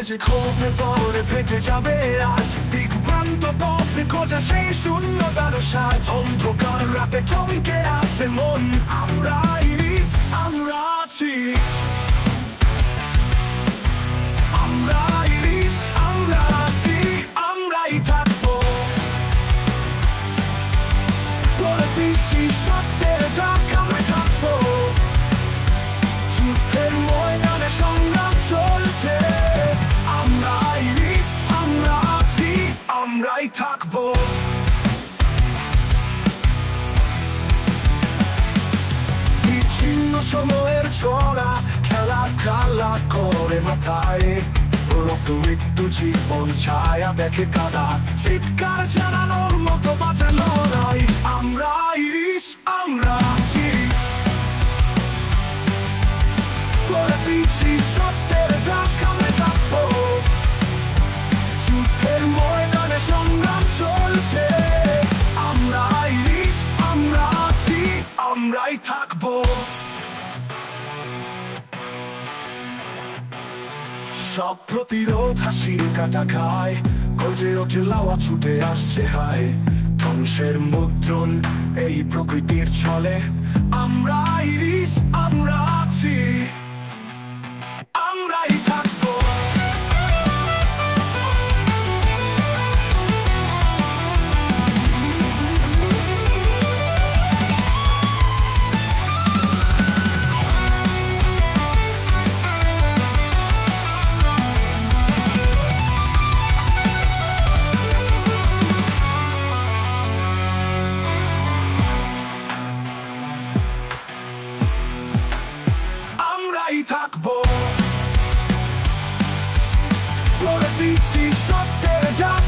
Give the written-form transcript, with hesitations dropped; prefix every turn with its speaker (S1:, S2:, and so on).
S1: যে ক্ষোভে বলে ফেটে যাবে আজ দিগভ্রান্ত পথে খোঁজা সেই শূন্যতার সাজ অন্ধকার রাতে চমকে আছে মন আমরা ইরিশ আমরা আছি আমরা ইরিশ আমরা আছি আমরাই থাকবো পরে পিছি সত্যের ডাক আমরা থাকবো যুদ্ধের ময়দানে সংগ্রাম চলছে আমরা ইরিশ আমরা আছি আমরাই থাকবো বিচ্ছিন্ন সময়ের ছোড়া খেলা খেলা করে মাথায় রক্ত মৃত্যু জীবন ছায়া দেখে কাদা চিৎকার জানানোর মতো বাঁচা লড়াই আমরা ইরিশ আমরা আছি করে পিছি সত্যের ডাক আমরা থাকবো যুদ্ধের ময়দানে সংগ্রাম চলছে আমরা ইরিশ আমরা আছি আমরাই থাকবো সব প্রতিরোধ হাসির কাটা খায় গর্জে ওঠে লাওয়া ছুটে আসছে হায় ধ্বংসের মুদ্রণ এই প্রকৃতির ছলে আমরা ইরিশ আমরা আছি আমরাই থাকবো থাকবো পরে পিছি সত্যের ডাক